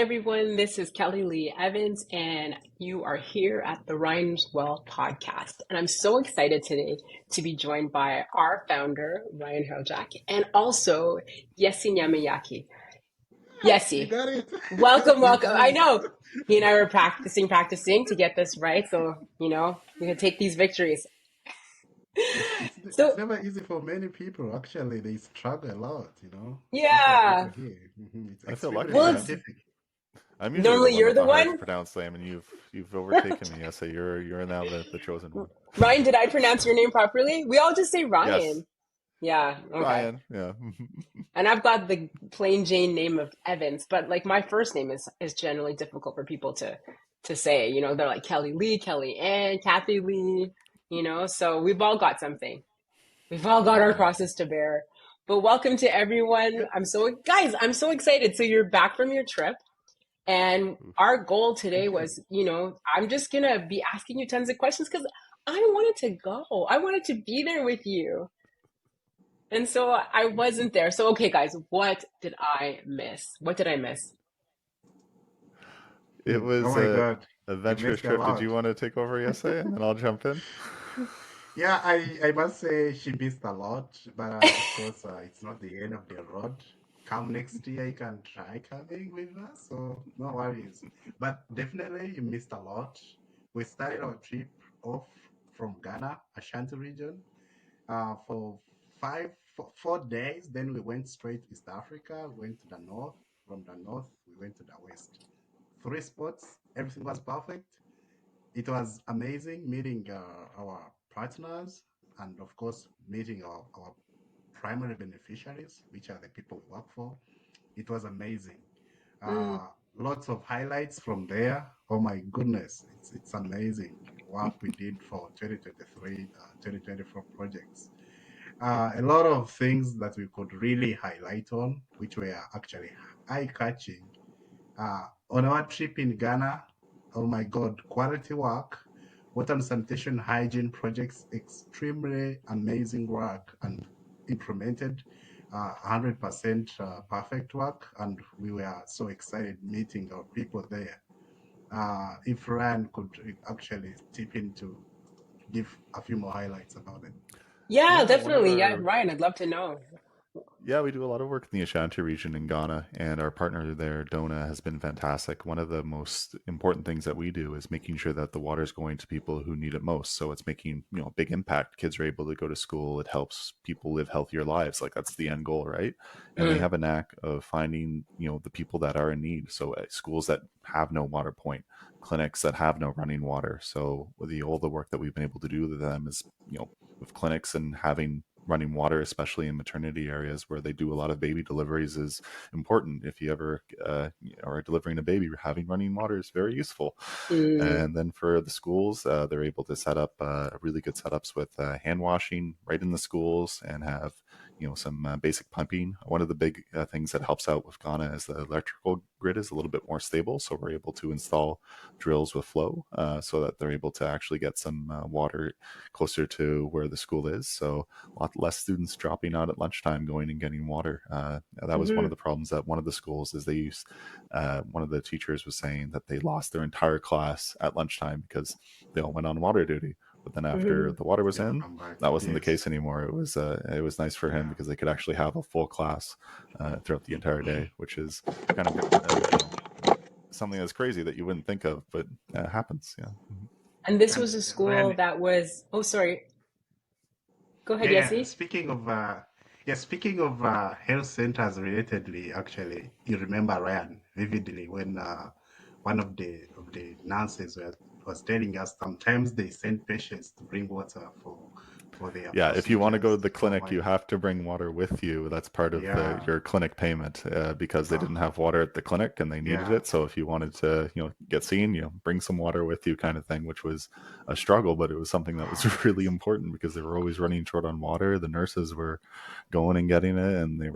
everyone. This is Kellylee Evans, and you are here at the Ryan Hreljac podcast. And I'm so excited today to be joined by our founder, Ryan Hreljac, and also Yessey Ndyamuhaki. You Yessey, got it. welcome. I know he and I were practicing to get this right. So, we can take these victories. It's So, never easy for many people. Actually, they struggle a lot. Especially yeah. over here. It's I feel lucky, extremely Well, man. it's scientific. I'm usually the normally one you're with the the hard to one. pronounce name, and you've overtaken me. Yes, so you're now the chosen one. Ryan, did I pronounce your name properly? We all just say Yes, Ryan. Yeah, okay. Ryan. Yeah. And I've got the plain Jane name of Evans, but like my first name is generally difficult for people to say. They're like Kelly Lee, Kelly Ann, Kathy Lee, so we've all got something. We've all got our crosses to bear. But welcome to everyone. I'm so excited. So you're back from your trip. And our goal today Thank you. was, I'm just gonna be asking you tons of questions because I wanted to go. I wanted to be there with you. And so I wasn't there. So, okay, guys, what did I miss? What did I miss? It Oh was my a God. You adventurous missed a trip. Did you lot. want to take over, Yessay, and then I'll jump in? Yeah, I must say she missed a lot, but of course, it's not the end of the road. Come next year, you can try coming with us, so no worries. But definitely, you missed a lot. We started our trip off from Ghana, Ashanti region, for 4 days. Then we went straight to East Africa, went to the north. From the north, we went to the west. 3 spots, everything was perfect. It was amazing meeting our partners and, of course, meeting our primary beneficiaries, which are the people we work for. It was amazing. Mm, Uh, Lots of highlights from there. Oh my goodness, it's amazing work we did for 2023, 2024 projects. A lot of things that we could really highlight on, which were actually eye-catching. On our trip in Ghana, oh my God, quality work, water and sanitation hygiene projects, extremely amazing work and implemented 100% perfect work. And we were so excited meeting our people there. If Ryan could actually tip in to give a few more highlights about it. yeah, Yeah, one of definitely. Yeah, our Ryan, I'd love to know. Yeah, we do a lot of work in the Ashanti region in Ghana, and our partner there, Dona, has been fantastic. One of the most important things that we do is making sure that the water is going to people who need it most. So it's making, a big impact. Kids are able to go to school. It helps people live healthier lives. Like that's the end goal, right? And they Mm, have a knack of finding, the people that are in need. So schools that have no water point, clinics that have no running water. So all the work that we've been able to do with them is, with clinics and having running water, especially in maternity areas where they do a lot of baby deliveries, is important. If you ever are delivering a baby, having running water is very useful. mm, And then for the schools, they're able to set up really good setups with hand washing right in the schools and have some basic pumping. One of the big things that helps out with Ghana is the electrical grid is a little bit more stable, so we're able to install drills with flow so that they're able to actually get some water closer to where the school is. So a lot less students dropping out at lunchtime going and getting water. That was one mm-hmm. of the problems at one of the schools is they used, one of the teachers was saying that they lost their entire class at lunchtime because they all went on water duty. But then after Mm-hmm. the water was Yeah, in, come back. that wasn't the Yes. case anymore. It was nice for him Yeah. because they could actually have a full class throughout the entire day, which is kind of something that's crazy that you wouldn't think of, but happens. Yeah. And this And was a school Ryan, that was, oh, sorry. Go ahead, yeah, Yessy. speaking of health centers relatedly, actually, you remember Ryan vividly when one of the nurses was telling us sometimes they send patients to bring water for their Yeah, if you want to go to procedures. the Oh clinic, my, you have to bring water with you. That's part of yeah, your clinic payment because they didn't uh-huh, have water at the clinic and they needed yeah, it. So if you wanted to, get seen, bring some water with you, kind of thing, which was a struggle, but it was something that was really important because they were always running short on water. The nurses were going and getting it, and they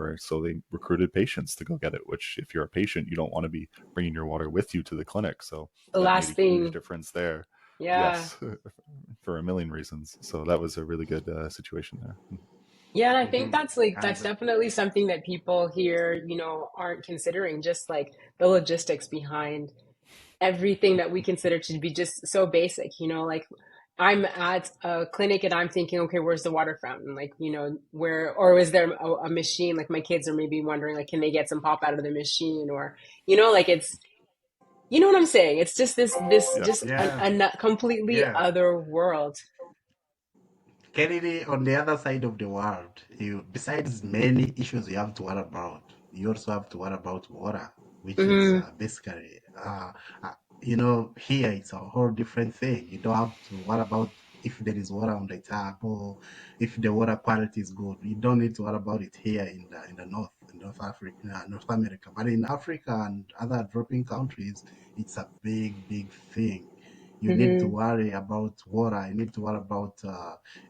recruited patients to go get it. Which, if you're a patient, you don't want to be bringing your water with you to the clinic. So The that made a last huge thing. difference there. Yeah. Yes, for a million reasons. So that was a really good situation there. Yeah, and I think Hmm. that's And definitely something that people here, aren't considering, just like the logistics behind everything that we consider to be just so basic, like I'm at a clinic and I'm thinking, okay, where's the water fountain? Like, where, or is there a machine? Like my kids are maybe wondering, like, can they get some pop out of the machine? Or, like you know what I'm saying? It's just Yep. just yeah, a completely yeah. other world. Kennedy, on the other side of the world, besides many issues you have to worry about, you also have to worry about water, which is Hmm. basically, uh, here it's a whole different thing. You don't have to worry about if there is water on the tap or if the water quality is good. You don't need to worry about it here in the North, in North Africa, North America. But in Africa and other developing countries, it's a big, big thing. You need to Hmm. worry about water. You need to worry about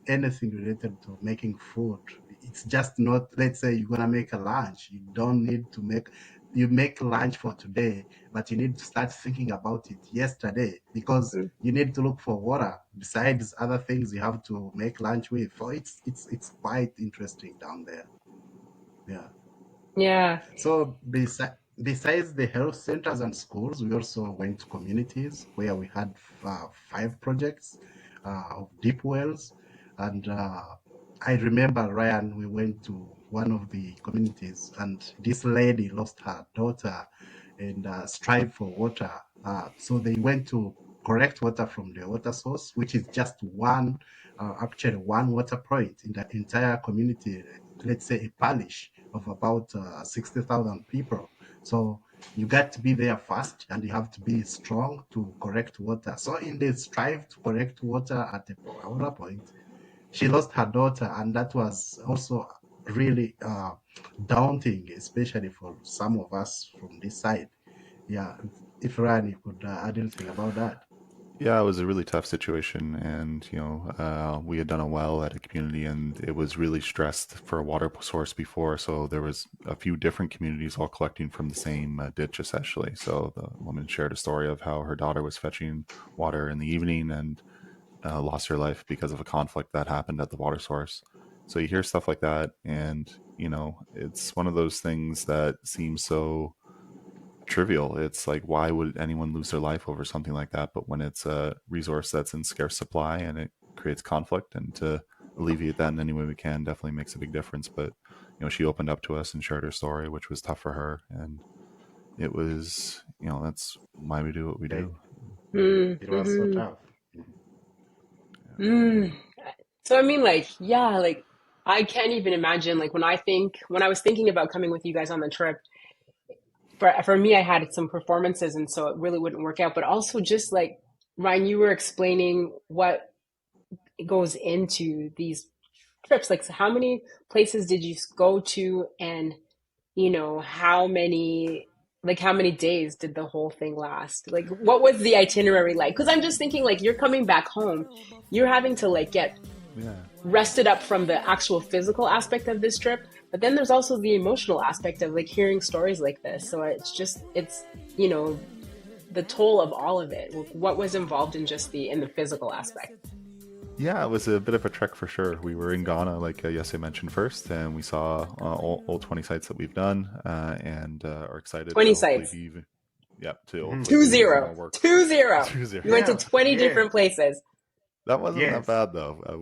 anything related to making food. It's just not, let's say you're gonna make a lunch. You don't need to you make lunch for today, but you need to start thinking about it yesterday because you need to look for water besides other things you have to make lunch with. So it's quite interesting down there. Yeah. Yeah. So besides the health centers and schools, we also went to communities where we had 5 projects of deep wells. And I remember, Ryan, we went to one of the communities and this lady lost her daughter and strive for water. So they went to collect water from the water source, which is just actually one water point in the entire community, let's say a parish of about 60,000 people. So you got to be there fast and you have to be strong to correct water. So in the strive to correct water at a water point, she lost her daughter, and that was also really daunting, especially for some of us from this side. Yeah, if Ryan, you could add anything about that. Yeah, it was a really tough situation, and we had done a well at a community, and it was really stressed for a water source before. So there was a few different communities all collecting from the same ditch, essentially. So the woman shared a story of how her daughter was fetching water in the evening and lost her life because of a conflict that happened at the water source. So you hear stuff like that, and it's one of those things that seems so trivial. It's like, why would anyone lose their life over something like that? But when it's a resource that's in scarce supply and it creates conflict, and to alleviate that in any way we can definitely makes a big difference. But she opened up to us and shared her story, which was tough for her, and it was, that's why we do what we Yeah, do. it was so Mm-hmm. tough. Mm. So I mean, like, yeah, like I can't even imagine. Like when I was thinking about coming with you guys on the trip, for me, I had some performances, and so it really wouldn't work out. But also, just like Ryan, you were explaining what goes into these trips. Like, so how many places did you go to, and how many days did the whole thing last? Like, what was the itinerary like? Because I'm just thinking, like, you're coming back home, you're having to like get Yeah. rested up from the actual physical aspect of this trip, but then there's also the emotional aspect of like hearing stories like this. So it's you know the toll of all of it. What was involved in just the physical aspect? Yeah, it was a bit of a trek for sure. We were in Ghana, like Yessey mentioned first, and we saw all 20 sites that we've done, and are excited to 20 hopefully sites. be even, yep, to Hmm. hopefully Two do even zero. more work. 2-0. 2-0. You went to Yeah, 20 yeah, different places. That wasn't that yes. bad though. That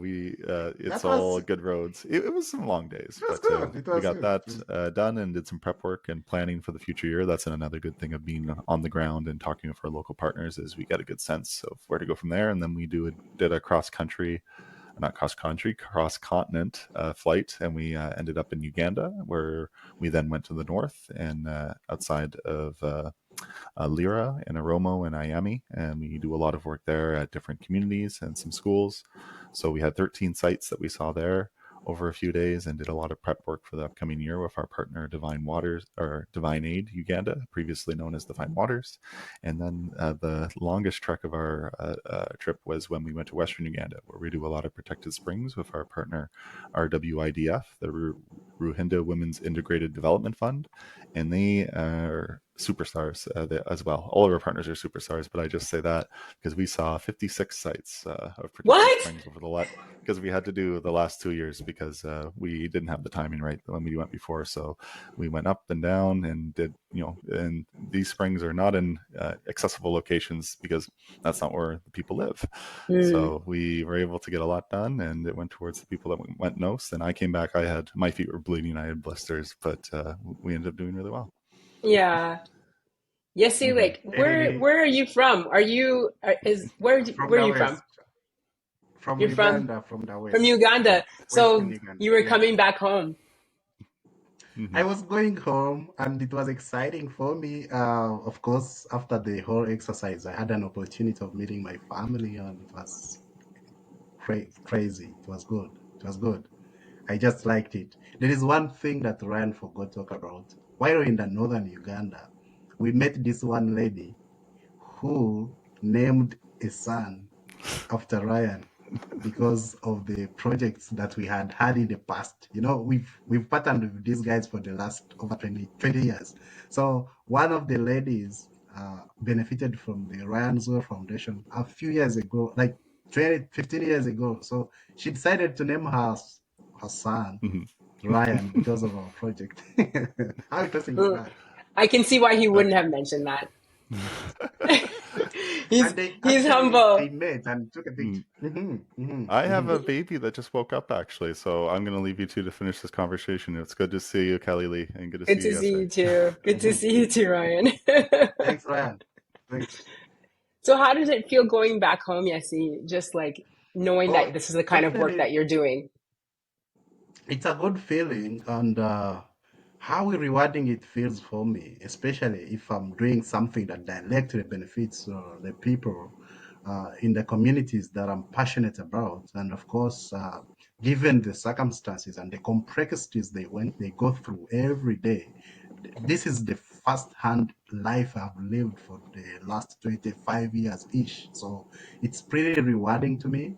It's was all good roads. It was some long days, it was but good. It we was got good. that done and did some prep work and planning for the future year. That's another good thing of being on the ground and talking with our local partners, is we get a good sense of where to go from there. And then we did a cross country, not cross country, cross continent flight, and we ended up in Uganda, where we then went to the north and outside of Lira and Oromo and Iami, and we do a lot of work there at different communities and some schools. So we had 13 sites that we saw there over a few days, and did a lot of prep work for the upcoming year with our partner Divine Waters, or Divine Aid Uganda, previously known as Divine Waters. And then the longest trek of our trip was when we went to Western Uganda, where we do a lot of protected springs with our partner RWIDF, the Ruhinda Women's Integrated Development Fund, and they are superstars as well. All of our partners are superstars, but I just say that because we saw 56 sites of Particular What? Springs over the last, because we had to do the last 2 years because we didn't have the timing right when we went before. So we went up and down and did, and these springs are not in accessible locations because that's not where the people live. So we were able to get a lot done, and it went towards the people that went most. And I came back, my feet were bleeding, I had blisters, but we ended up doing really well. Yeah. Yessey, like Kellylee, where are you from? Are you from where are the you from? west, from You're Uganda, from the from west, yeah, Uganda. western So Uganda. you were Yeah, coming back home. Mm-hmm. I was going home, and it was exciting for me. Of course, after the whole exercise, I had an opportunity of meeting my family, and it was crazy. It was good. It was good. I just liked it. There is one thing that Ryan forgot to talk about. While in the northern Uganda, we met this one lady who named a son after Ryan because of the projects that we had in the past. We've partnered with these guys for the last over 20 years. So one of the ladies benefited from the Ryan Zoe Foundation a few years ago, like 20, 15 years ago. So she decided to name her son Ryan because of our project. How interesting is Mm. that? I can see why he Uh, wouldn't have mentioned that. he's and they he's actually humble. they met and took a picture. I have a baby that just woke up actually, so I'm going to leave you two to finish this conversation. It's good to see you, Kellylee, and good to Good see to you, see Yessey. you too. Good to see you too, Ryan. Thanks, Ryan. Thanks. So how does it feel going back home, Yessey? Just like knowing Oh, that this is the kind of work definitely, that you're doing. it's a good feeling, and how rewarding it feels for me, especially if I'm doing something that directly benefits the people in the communities that I'm passionate about. And of course, given the circumstances and the complexities they go through every day, this is the first-hand life I've lived for the last 25 years ish. So it's pretty rewarding to me.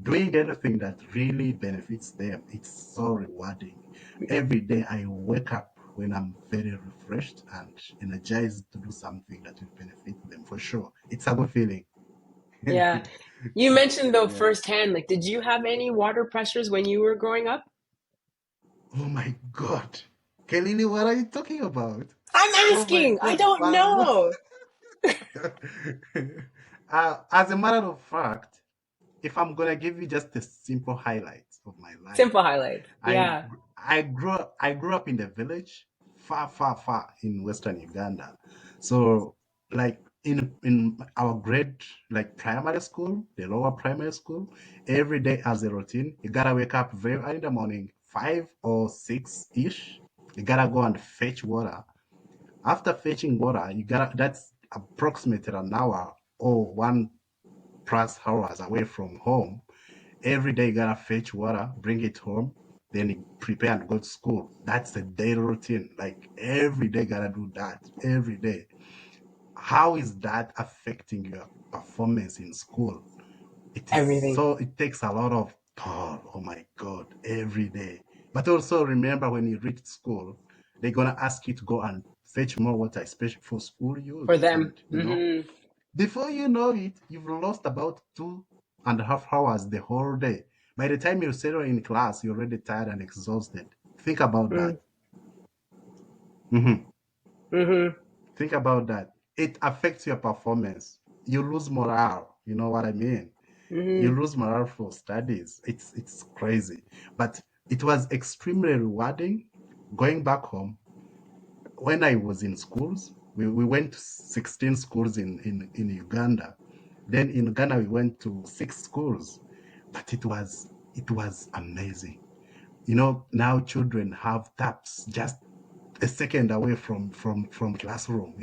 Doing anything that really benefits them, it's so rewarding. Every day I wake up when I'm very refreshed and energized to do something that will benefit them for sure. It's a good feeling. Yeah. You mentioned though Yeah. firsthand, like, did you have any water pressures when you were growing up? Oh my God. Kelly, what are you talking about? I'm Oh my asking. I God. don't know. As a matter of fact, if I'm gonna give you just a simple highlight of my life, Simple highlights. I Yeah. I grew up in the village, far, far, far in western Uganda. So like in our grade, like primary school, the lower primary school, every day as a routine, you gotta wake up very early in the morning, 5 or 6 ish. You gotta go and fetch water. After fetching water, that's approximately an hour or 1+ hours away from home. Every day you gotta fetch water, bring it home, then you prepare and go to school. That's the daily routine. Like every day gotta do that. Every day. How is that affecting your performance in school? Everything. It takes a lot of toll. Oh my God, every day. But also remember when you reach school, they're gonna ask you to go and fetch more water, especially for school For use. them. And Hmm. before you know it, you've lost about 2.5 hours the whole day. By the time you settle in class, you're already tired and exhausted. Think about that. Mhm. Hmm. Think about that. It affects your performance. You lose morale. You know what I mean? You Hmm. lose morale for studies. It's crazy. But it was extremely rewarding going back home. When I was in schools, we went to 16 schools in Uganda. Then in Ghana we went to 6 schools. But it was amazing. Now children have taps just a second away from classroom.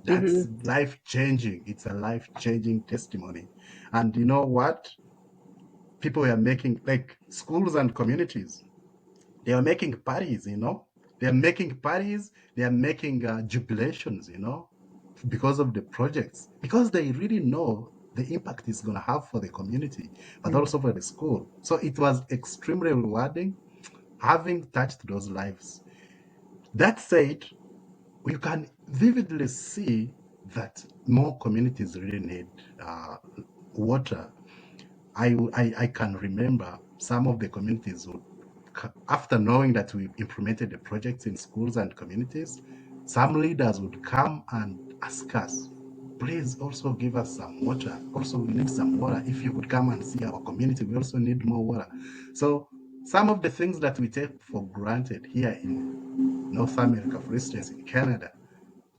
That's Hmm. life changing. It's a life changing testimony. And you know what? People are making, like, schools and communities, they are making parties. They are making parties. They are making jubilations, because of the projects, because they really know the impact it's going to have for the community, but also for the school. So it was extremely rewarding having touched those lives. That said, you can vividly see that more communities really need water. I can remember some of the communities would, after knowing that we implemented the projects in schools and communities, some leaders would come and ask us, please also give us some water. Also, we need some water. If you could come and see our community, we also need more water. So some of the things that we take for granted here in North America, for instance, in Canada,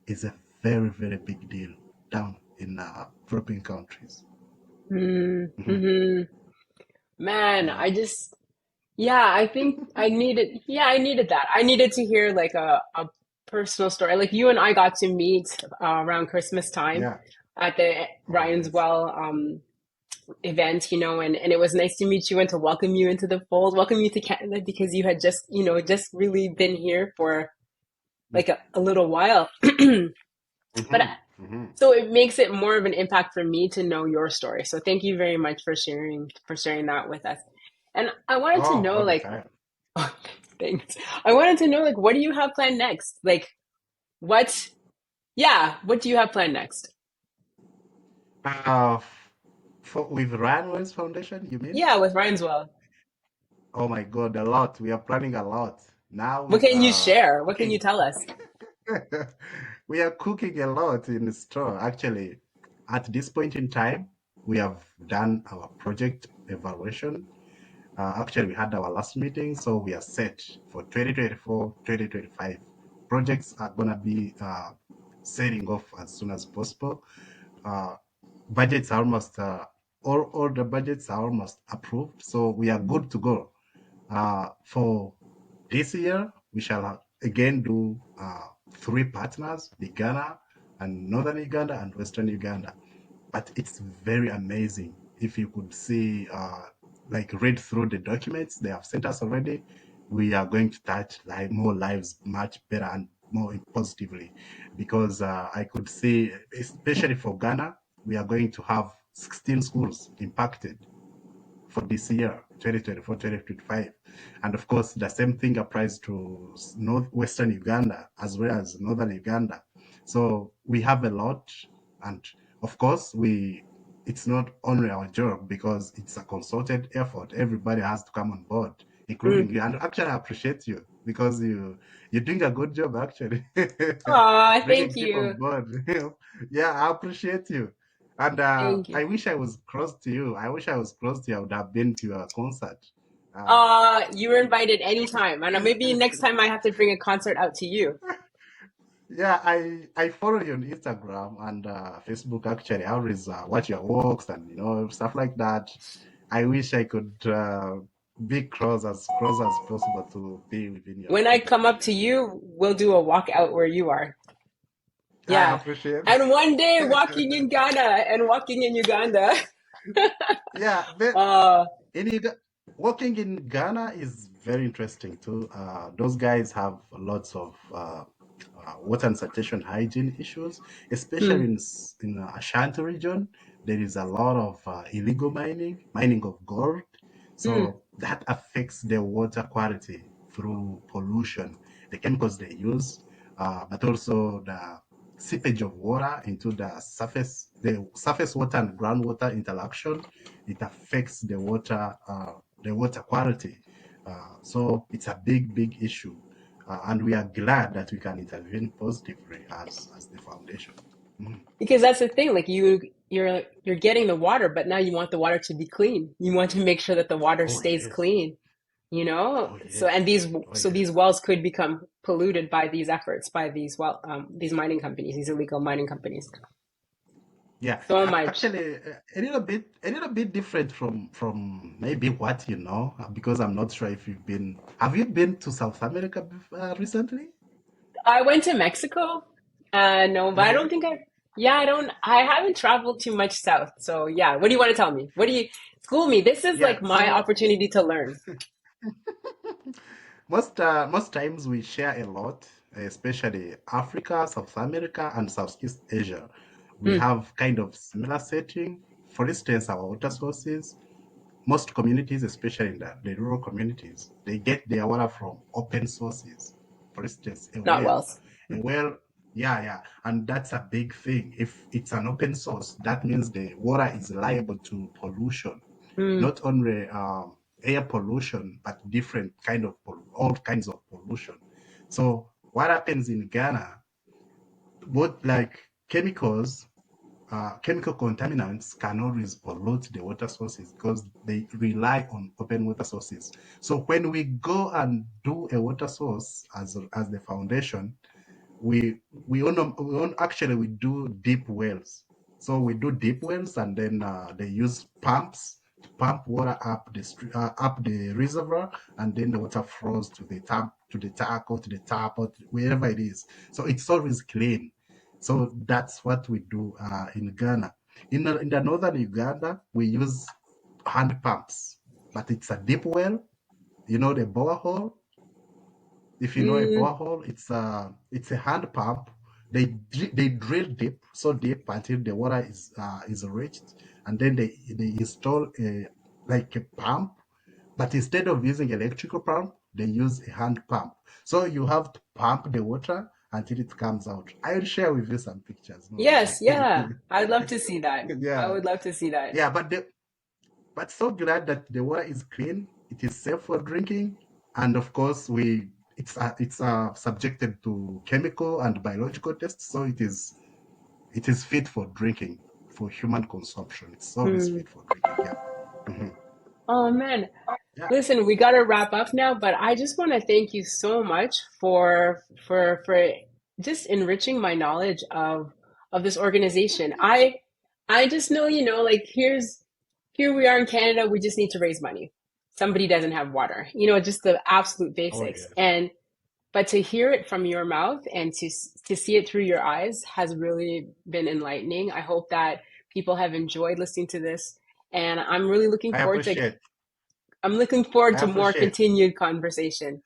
is a very, very big deal down in developing countries. Mhm. Mm-hmm. Man, Yeah, yeah, I think I needed that. I needed to hear like a personal story. Like you and I got to meet around Christmas time yeah. at the Oh, Ryan's yes. Well event, and it was nice to meet you and to welcome you into the fold, welcome you to Canada because you had just, just really been here for like a little while. But Mm-hmm. Mm-hmm. so it makes it more of an impact for me to know your story. So thank you very much for sharing that with us. And I wanted to Oh, know all the like time. oh, thanks. I wanted to know like what do you have planned next? Like what what do you have planned next? Uh, with Ryan Wells Foundation, you mean? Yeah, with Ryan's Well. Oh my God, a lot. We are planning a lot. Now What we can you are share? What can you cooking. tell us? We are cooking a lot in the store. Actually, at this point in time, we have done our project evaluation. Actually, we had our last meeting, so we are set for 2024, 2025. Projects are going to be setting off as soon as possible. Uh, budgets are almost, all the budgets are almost approved, so we are good to go. For this year, we shall again do three partners, the Ghana and Northern Uganda and Western Uganda. But it's very amazing. If you could see, like read through the documents they have sent us already, we are going to touch like more lives much better and more positively. Because I could see, especially for Ghana, we are going to have 16 schools impacted for this year, 2024, 2025. And of course, the same thing applies to northwestern Uganda as well as northern Uganda. So we have a lot. And of course, it's not only our job because it's a concerted effort. Everybody has to come on board, including Mm. you. And actually, I appreciate you because you're doing a good job actually, Aw, thank bringing people on you. board. Yeah, I appreciate you. And Thank you. I wish I was close to you. I wish I was close to you. I would have been to your concert. Uh, You were invited anytime. And maybe next time I have to bring a concert out to you. yeah, I follow you on Instagram and Facebook. Actually, I always watch your works and stuff like that. I wish I could be close as possible to be within your When I come up to organization. you, we'll do a walk out where you are. I Yeah. appreciate. And one day walking in Ghana and walking in Uganda. Yeah, but Uh, in Uga- working in Ghana is very interesting too. Those guys have lots of water and sanitation hygiene issues, especially hmm, in Ashanti region. There is a lot of illegal mining of gold. hmm. So that affects the water quality through pollution, the chemicals they use, but also the seepage of water into the surface water and groundwater interaction. It affects the water quality. So it's a big issue, and we are glad that we can intervene positively as the foundation. Mhm. Because that's the thing, like you're getting the water, but now you want the water to be clean. You want to make sure that the water Oh stays yes, clean, you know? oh So yes, and oh these yes. wells could become polluted by these efforts, by these mining companies, these illegal mining companies. Yeah, So much. actually, a little bit different from maybe what you know, because I'm not sure if you've been. Have you been to South America recently? I went to Mexico. No, but I don't Okay. think I haven't traveled too much south. So yeah, what do you want to tell me? What do you school me? This is Yeah. like my So opportunity to learn. most times we share a lot, especially Africa, South America, and Southeast Asia. We Hmm, have kind of similar setting. For instance, our water sources. Most communities, especially in the rural communities, they get their water from open sources. For instance, a not well. wells. A well, Yeah. And that's a big thing. If it's an open source, that means the water is liable to pollution, Mm, not only air pollution, but different kind of all kinds of pollution. So what happens in Ghana, both like chemical contaminants can always pollute the water sources because they rely on open water sources. So when we go and do a water source as the foundation, actually we do deep wells. So we do deep wells, and then they use pumps to pump water up the reservoir, and then the water flows to the tap or to the tap or wherever it is. So it's always clean. So that's what we do in Ghana. In the northern Uganda, we use hand pumps, but it's a deep well. You know the borehole. If you know a mm, borehole, it's a hand pump. They drill deep, so deep until the water is reached, and then they install a pump. But instead of using electrical pump, they use a hand pump. So you have to pump the water until it comes out. I'll share with you some pictures. No yes, worry. yeah. I'd love to see that. I Yeah, would love to see that. yeah. But so glad that the water is clean. It is safe for drinking, and of course, it's subjected to chemical and biological tests, so it is fit for drinking for human consumption. It's always Hmm. fit for drinking. Yeah. Mhm. Oh man. Yeah. Listen, we got to wrap up now, but I just want to thank you so much for just enriching my knowledge of this organization. I just know, like here we are in Canada, we just need to raise money. Somebody doesn't have water. Just the absolute Oh basics. yes. But to hear it from your mouth and to see it through your eyes has really been enlightening. I hope that people have enjoyed listening to this, and I appreciate. I'm looking forward I to more appreciate. continued conversation.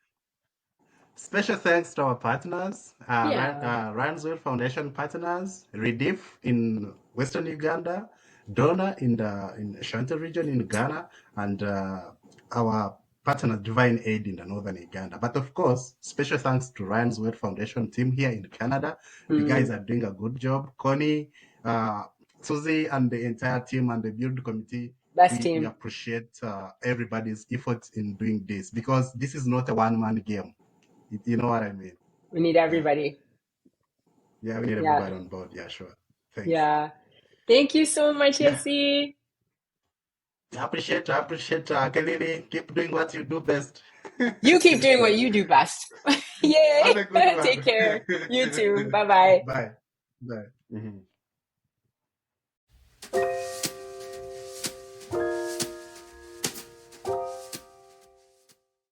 Special thanks to our partners, Yeah. Ranswell Foundation partners, Redif in Western Uganda, Donna in Ashanti region in Ghana, and our partner Divine Aid in the Northern Uganda. But of course, special thanks to Ryan's World Foundation team here in Canada. The guys Mm, are doing a good job. Connie, uh, Susie, and the entire team and the build committee. best We team. appreciate everybody's efforts in doing this, because this is not a one-man game. You know what I mean? We need Yeah. everybody. Yeah, we need Yeah. everybody on board. Yeah, sure. Thanks. Yeah. Thank you so much, Yeah. Yessey. I appreciate Kellylee. Keep doing what you do best. You keep doing what you do best. Have Yay. a good Take one. care. You too. Bye bye. Bye. Bye. Mhm.